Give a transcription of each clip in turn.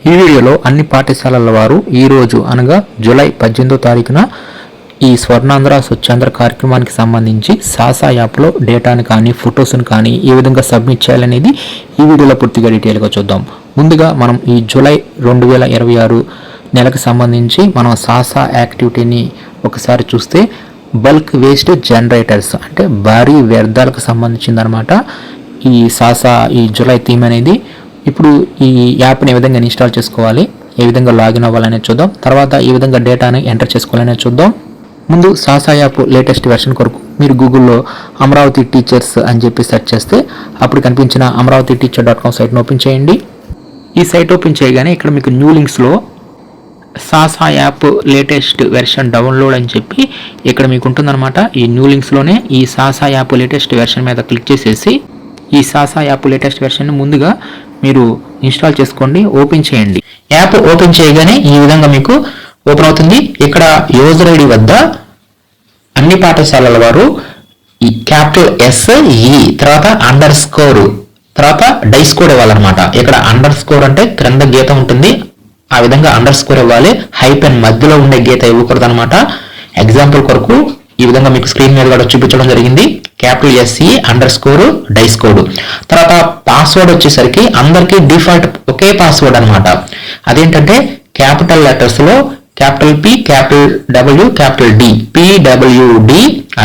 ఈ వీడియోలో అన్ని పాఠశాలల వారు ఈరోజు అనగా జూలై 18వ తారీఖున ఈ స్వర్ణాంధ్ర స్వచ్ఛాంధ్ర కార్యక్రమానికి సంబంధించి సాసా యాప్లో డేటాను కానీ ఫొటోస్ను కానీ ఏ విధంగా సబ్మిట్ చేయాలనేది ఈ వీడియోలో పూర్తిగా డీటెయిల్గా చూద్దాం. ముందుగా మనం ఈ జూలై 2026 నెలకు సంబంధించి మనం సాసా యాక్టివిటీని ఒకసారి చూస్తే బల్క్ వేస్ట్ జనరేటర్స్ అంటే భారీ వ్యర్థాలకు సంబంధించిందనమాట ఈ సాసా ఈ జూలై థీమ్ అనేది. ఇప్పుడు ఈ యాప్ని ఏ విధంగా ఇన్స్టాల్ చేసుకోవాలి, ఏ విధంగా లాగిన్ అవ్వాలనేది చూద్దాం. తర్వాత ఏ విధంగా డేటాని ఎంటర్ చేసుకోవాలనేది చూద్దాం. ముందు సాసా యాప్ లేటెస్ట్ వెర్షన్ కొరకు మీరు గూగుల్లో అమరావతి టీచర్స్ అని చెప్పి సెర్చ్ చేస్తే అప్పుడు కనిపించిన amravatiteacher.com సైట్ని ఓపెన్ చేయండి. ఈ సైట్ ఓపెన్ చేయగానే ఇక్కడ మీకు న్యూ లింక్స్లో సాసా యాప్ లేటెస్ట్ వెర్షన్ డౌన్లోడ్ అని చెప్పి ఇక్కడ మీకు ఉంటుందన్నమాట. ఈ న్యూ లింక్స్లోనే ఈ సాసా యాప్ లేటెస్ట్ వెర్షన్ మీద క్లిక్ చేసేసి ఈ సాసా యాప్ లేటెస్ట్ వెర్షన్ ముందుగా మీరు ఇన్స్టాల్ చేసుకోండి, ఓపెన్ చేయండి. యాప్ ఓపెన్ చేయగానే ఈ విధంగా మీకు ఓపెన్ అవుతుంది. ఇక్కడ యూజర్ ఐడి వద్ద అన్ని పాఠశాలల వారు ఈ క్యాపిటల్ SE తర్వాత అండర్ స్కోర్ తర్వాత డైస్ కోడ్ ఇవ్వాలన్నమాట. ఇక్కడ అండర్ స్కోర్ అంటే క్రింద గీత ఉంటుంది, ఆ విధంగా అండర్ స్కోర్ ఇవ్వాలి. హైపెన్ మధ్యలో ఉండే గీత ఇవ్వకూడదు అనమాట. ఎగ్జాంపుల్ కొరకు ఈ విధంగా మీకు స్క్రీన్ మీద కూడా చూపించడం జరిగింది. Capital SE under score DISE code. తర్వాత పాస్వర్డ్ వచ్చేసరికి అందరికీ డిఫాల్ట్ ఒకే పాస్వర్డ్ అనమాట. అదేంటంటే క్యాపిటల్ లెటర్స్ లో capital P capital W capital D PWD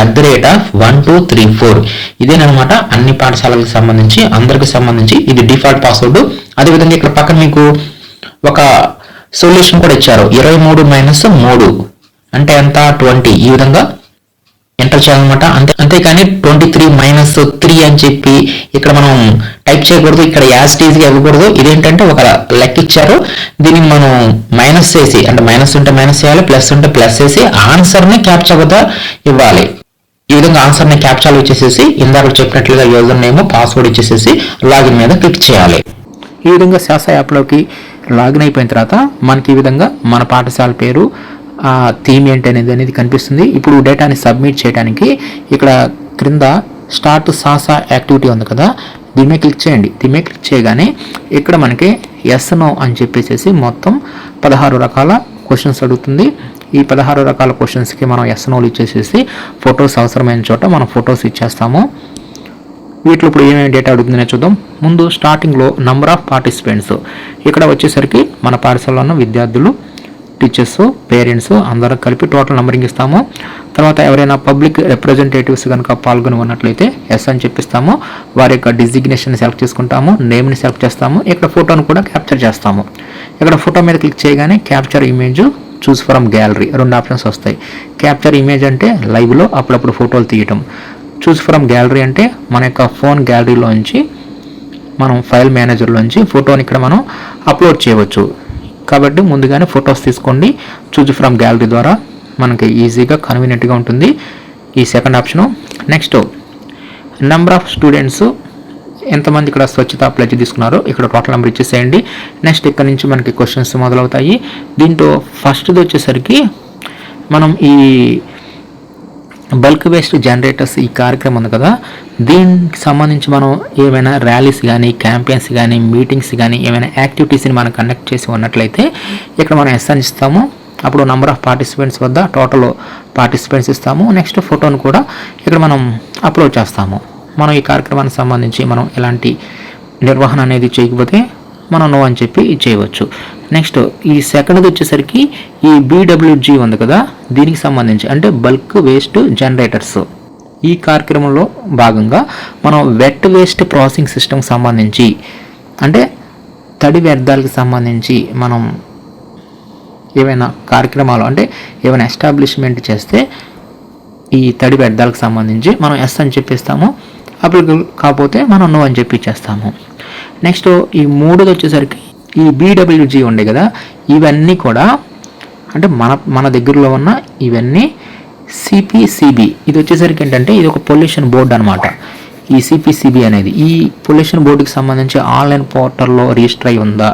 @1234 ఇదేనమాట. అన్ని పాఠశాలలకు సంబంధించి అందరికి సంబంధించి ఇది డిఫాల్ట్ పాస్వర్డ్. అదేవిధంగా ఇక్కడ పక్కన మీకు ఒక సొల్యూషన్ కూడా ఇచ్చారు. 23 - 3 అంటే ఎంత 20 ఈ విధంగా ఎంటర్ చేయాలన్నమాట. అంతేకాని 23 - 3 అని చెప్పి ఇక్కడ మనం టైప్ చేయకూడదు. ఇక్కడ యాజ్ టీజ్ గా ఇవ్వకూడదు. ఇదేంటంటే ఒక లెక్క ఇచ్చారు, దీన్ని మనం మైనస్ చేసి అంటే మైనస్ ఉంటే మైనస్ చేయాలి, ప్లస్ ఉంటే ప్లస్ చేసి ఆన్సర్ ని క్యాప్చా వద్ద ఇవ్వాలి. ఈ విధంగా ఆన్సర్ ని క్యాప్చాలో ఇచ్చేసేసి ఇందాక చెప్పినట్లుగా యూజర్ నేమ్ పాస్వర్డ్ ఇచ్చేసేసి లాగిన్ మీద క్లిక్ చేయాలి. ఈ విధంగా సాసా యాప్లోకి లాగిన్ అయిపోయిన తర్వాత మనకి ఈ విధంగా మన పాఠశాల పేరు ఆ థీమ్ ఏంటి అనేది కనిపిస్తుంది. ఇప్పుడు డేటాని సబ్మిట్ చేయడానికి ఇక్కడ క్రింద స్టార్ట్ సాసా యాక్టివిటీ ఉంది కదా, దీని మీద క్లిక్ చేయండి. దీని మీద క్లిక్ చేయగానే ఇక్కడ మనకి ఎస్ నో అని చెప్పేసి మొత్తం 16 రకాల క్వశ్చన్స్ అడుగుతుంది. ఈ 16 రకాల క్వశ్చన్స్కి మనం ఎస్ నోలు ఇచ్చేసేసి ఫొటోస్ అవసరమైన చోట మనం ఫొటోస్ ఇచ్చేస్తాము. వీటిలో ఇప్పుడు ఏమేమి డేటా అడుగుతుందనే చూద్దాం. ముందు స్టార్టింగ్లో నంబర్ ఆఫ్ పార్టిసిపెంట్స్ ఇక్కడ వచ్చేసరికి మన పాఠశాలలో ఉన్న విద్యార్థులు, టీచర్స్, పేరెంట్స్ అందరూ కలిపి టోటల్ నంబరింగ్ ఇస్తాము. తర్వాత ఎవరైనా పబ్లిక్ రిప్రజెంటేటివ్స్ కనుక పాల్గొని ఉన్నట్లయితే ఎస్ అని చెప్పిస్తాము. వారి యొక్క డిజిగ్నేషన్ సెలెక్ట్ చేసుకుంటాము, నేమ్ని సెలెక్ట్ చేస్తాము. ఇక్కడ ఫోటోను కూడా క్యాప్చర్ చేస్తాము. ఇక్కడ ఫోటో మీద క్లిక్ చేయగానే capture image, choose from gallery 2 options వస్తాయి. క్యాప్చర్ ఇమేజ్ అంటే లైవ్లో అప్పుడప్పుడు ఫోటోలు తీయటం, చూస్ ఫ్రమ్ గ్యాలరీ అంటే మన యొక్క ఫోన్ గ్యాలరీలోంచి మనం ఫైల్ మేనేజర్లోంచి ఫోటోని ఇక్కడ మనం అప్లోడ్ చేయవచ్చు. కాబట్టి ముందుగానే ఫొటోస్ తీసుకోండి. చూజ్ ఫ్రమ్ గ్యాలరీ ద్వారా మనకి ఈజీగా కన్వీనియంట్గా ఉంటుంది ఈ second option. Next number of students ఎంతమంది ఇక్కడ స్వచ్ఛత ప్లెడ్జ్ తీసుకున్నారో ఇక్కడ టోటల్ నెంబర్ ఇచ్చేసేయండి. నెక్స్ట్ ఇక్కడ నుంచి మనకి క్వశ్చన్స్ మొదలవుతాయి. దీంట్లో ఫస్ట్ది వచ్చేసరికి మనం ఈ బల్క్ వేస్ట్ జనరేటర్స్ ఈ కార్యక్రమం ఉంది కదా, దీనికి సంబంధించి మనం ఏమైనా ర్యాలీస్ కానీ క్యాంపెయిన్స్ కానీ మీటింగ్స్ కానీ ఏమైనా యాక్టివిటీస్ని మనం కండక్ట్ చేసి ఉన్నట్లయితే ఇక్కడ మనం ఎస్ అని ఇస్తాము. అప్పుడు నెంబర్ ఆఫ్ పార్టిసిపెంట్స్ వద్ద టోటల్ పార్టిసిపెంట్స్ ఇస్తాము. నెక్స్ట్ ఫోటోను కూడా ఇక్కడ మనం అప్లోడ్ చేస్తాము. మనం ఈ కార్యక్రమానికి సంబంధించి మనం ఎలాంటి నిర్వహణ అనేది చేయకపోతే మనం నో అని చెప్పి చేయవచ్చు. నెక్స్ట్ ఈ సెకండ్ది వచ్చేసరికి ఈ BWG ఉంది కదా, దీనికి సంబంధించి అంటే బల్క్ వేస్ట్ జనరేటర్స్ ఈ కార్యక్రమంలో భాగంగా మనం వెట్ వేస్ట్ ప్రాసెసింగ్ సిస్టమ్ సంబంధించి అంటే తడి వ్యర్థాలకు సంబంధించి మనం ఏమైనా కార్యక్రమాలు అంటే ఏమైనా ఎస్టాబ్లిష్మెంట్ చేస్తే ఈ తడి వ్యర్థాలకు సంబంధించి మనం ఎస్ అని చెప్పిస్తాము. అప్లికబుల్ కాకపోతే మనం నో అని చెప్పి ఇచ్చేస్తాము. నెక్స్ట్ ఈ మూడోది వచ్చేసరికి ఈ BWG ఉండే కదా, ఇవన్నీ కూడా అంటే మన దగ్గరలో ఉన్న ఇవన్నీ CPCB. ఇది వచ్చేసరికి ఏంటంటే ఇది ఒక పొల్యూషన్ బోర్డు అనమాట. ఈ CPCB అనేది ఈ పొల్యూషన్ బోర్డుకి సంబంధించి ఆన్లైన్ పోర్టల్లో రిజిస్టర్ అయి ఉందా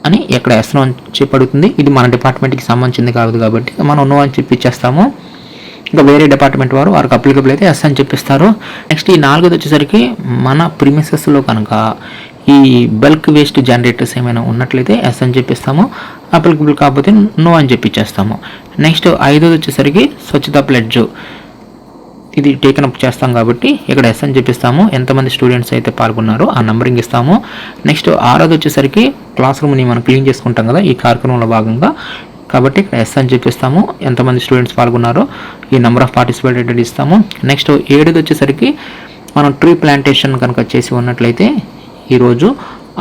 అని ఇక్కడ ఎస్ నో అని చెప్పి అడుగుతుంది. ఇది మన డిపార్ట్మెంట్కి సంబంధించింది కాదు కాబట్టి మనం నో అని చెప్పి ఇచ్చేస్తాము. ఇంకా వేరే డిపార్ట్మెంట్ వారికి అప్లికబుల్ అయితే ఎస్ అని చెప్పిస్తారు. నెక్స్ట్ ఈ 4ది వచ్చేసరికి మన ప్రిమిసెస్లో కనుక ఈ బల్క్ వేస్ట్ జనరేటర్స్ ఏమైనా ఉన్నట్లయితే ఎస్ అని చెప్పిస్తాము, అప్లికబుల్ కాకపోతే నో అని చెప్పిచ్చేస్తాము. నెక్స్ట్ 5వ వచ్చేసరికి స్వచ్ఛత ప్లెడ్జ్, ఇది టేకన్ అప్ చేస్తాం కాబట్టి ఇక్కడ ఎస్ అని చెప్పిస్తాము. ఎంతమంది స్టూడెంట్స్ అయితే పాల్గొన్నారో ఆ నంబరింగ్ ఇస్తాము. నెక్స్ట్ 6వ వచ్చేసరికి క్లాస్ రూమ్ని మనం క్లీన్ చేసుకుంటాం కదా ఈ కార్యక్రమంలో భాగంగా, కాబట్టి ఇక్కడ ఎస్ అని చెప్పిస్తాము. ఎంతమంది స్టూడెంట్స్ పాల్గొన్నారో ఈ నెంబర్ ఆఫ్ పార్టిసిపేటెడ్ ఇస్తాము. నెక్స్ట్ 7ది వచ్చేసరికి మనం ట్రీ ప్లాంటేషన్ కనుక చేసి ఉన్నట్లయితే ఈరోజు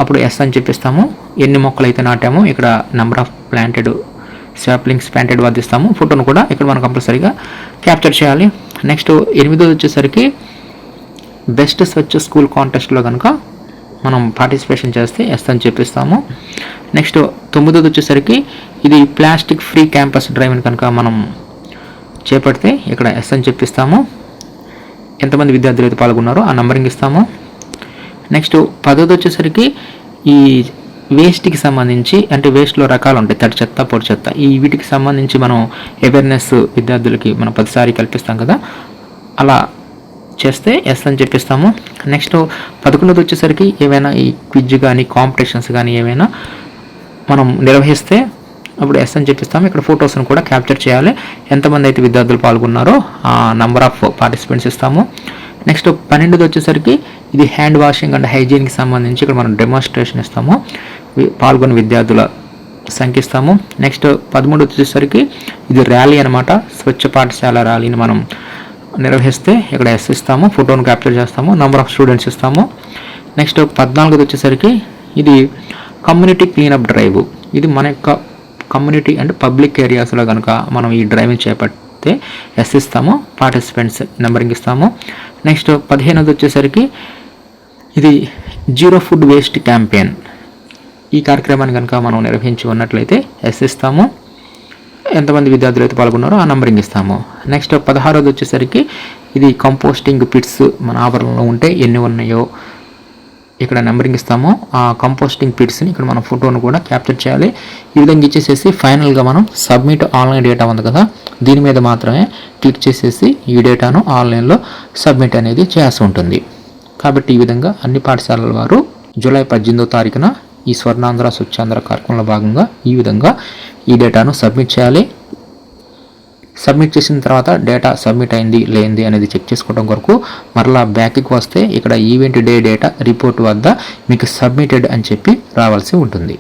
అప్పుడు ఎస్ అని చెప్పిస్తాము. ఎన్ని మొక్కలు అయితే నాటామో ఇక్కడ number of planted saplings planted వద్దిస్తాము. ఫోటోను కూడా ఇక్కడ మనం కంపల్సరీగా క్యాప్చర్ చేయాలి. నెక్స్ట్ 8ది వచ్చేసరికి బెస్ట్ స్వచ్ఛ స్కూల్ కాంటెస్ట్లో కనుక మనం పార్టిసిపేషన్ చేస్తే ఎస్ అని చెప్పిస్తాము. నెక్స్ట్ 9ది వచ్చేసరికి ఇది ప్లాస్టిక్ ఫ్రీ క్యాంపస్ డ్రైవ్ని కనుక మనం చేపడితే ఇక్కడ ఎస్ అని చెప్పిస్తాము. ఎంతమంది విద్యార్థులు అయితే పాల్గొన్నారో ఆ నంబరింగ్ ఇస్తాము. నెక్స్ట్ 10ది వచ్చేసరికి ఈ వేస్ట్కి సంబంధించి, అంటే వేస్ట్లో రకాలు ఉంటాయి, తడి చెత్త పొడి చెత్త, ఈ వీటికి సంబంధించి మనం అవేర్నెస్ విద్యార్థులకి మనం ప్రతిసారి కల్పిస్తాం కదా, అలా చేస్తే ఎస్ అని చెప్పిస్తాము. నెక్స్ట్ 11ది వచ్చేసరికి ఏవైనా ఈ క్విజ్ కానీ కాంపిటీషన్స్ కానీ ఏమైనా మనం నిర్వహిస్తే అప్పుడు ఎస్ అని చెప్పిస్తాము. ఇక్కడ ఫొటోస్ను కూడా క్యాప్చర్ చేయాలి. ఎంతమంది అయితే విద్యార్థులు పాల్గొన్నారో ఆ నెంబర్ ఆఫ్ పార్టిసిపెంట్స్ ఇస్తాము. నెక్స్ట్ 12ది వచ్చేసరికి ఇది హ్యాండ్ వాషింగ్ అండ్ హైజీన్కి సంబంధించి ఇక్కడ మనం డెమోన్స్ట్రేషన్ ఇస్తాము, పాల్గొన్న విద్యార్థుల సంఖ్య ఇస్తాము. నెక్స్ట్ 13ది వచ్చేసరికి ఇది ర్యాలీ అనమాట, స్వచ్ఛ పాఠశాల ర్యాలీని మనం నిర్వహిస్తే ఇక్కడ ఎస్ ఇస్తాము, ఫోటోను క్యాప్చర్ చేస్తాము, నెంబర్ ఆఫ్ స్టూడెంట్స్ ఇస్తాము. నెక్స్ట్ 14ది వచ్చేసరికి ఇది కమ్యూనిటీ క్లీనప్ డ్రైవ్, ఇది మన యొక్క కమ్యూనిటీ అంటే పబ్లిక్ ఏరియాస్లో కనుక మనం ఈ డ్రైవ్ని చేపడితే ఎస్ ఇస్తాము, పార్టిసిపెంట్స్ నెంబరింగ్ ఇస్తాము. నెక్స్ట్ 15ది వచ్చేసరికి ఇది జీరో ఫుడ్ వేస్ట్ క్యాంపెయిన్, ఈ కార్యక్రమాన్ని కనుక మనం నిర్వహించి ఉన్నట్లయితే ఎస్ ఇస్తాము. ఎంతమంది విద్యార్థులు అయితే పాల్గొన్నారో ఆ నంబరింగ్ ఇస్తాము. నెక్స్ట్ 16ది వచ్చేసరికి ఇది కంపోస్టింగ్ పిట్స్ మన ఆవరణలో ఉంటే ఎన్ని ఉన్నాయో ఇక్కడ నెంబరింగ్ ఇస్తాము. ఆ కంపోస్టింగ్ పిట్స్ని ఇక్కడ మనం ఫోటోను కూడా క్యాప్చర్ చేయాలి. ఈ విధంగా ఇచ్చేసేసి ఫైనల్గా మనం సబ్మిట్ ఆన్లైన్ డేటా ఉంది కదా, దీని మీద మాత్రమే క్లిక్ చేసేసి ఈ డేటాను ఆన్లైన్లో సబ్మిట్ అనేది చేయాల్సి ఉంటుంది. కాబట్టి ఈ విధంగా అన్ని పాఠశాలల వారు జూలై 18వ తారీఖున ఈ స్వర్ణాంధ్ర స్వచ్ఛాంధ్ర కార్యక్రమంలో భాగంగా ఈ విధంగా ఈ డేటాను సబ్మిట్ చేయాలి. సబ్మిట్ చేసిన తర్వాత డేటా సబ్మిట్ అయింది లేనిది అనేది చెక్ చేసుకోవడం కొరకు మరలా బ్యాక్కి వస్తే ఇక్కడ ఈవెంట్ డే డేటా రిపోర్ట్ వద్ద మీకు సబ్మిటెడ్ అని చెప్పి రావాల్సి ఉంటుంది.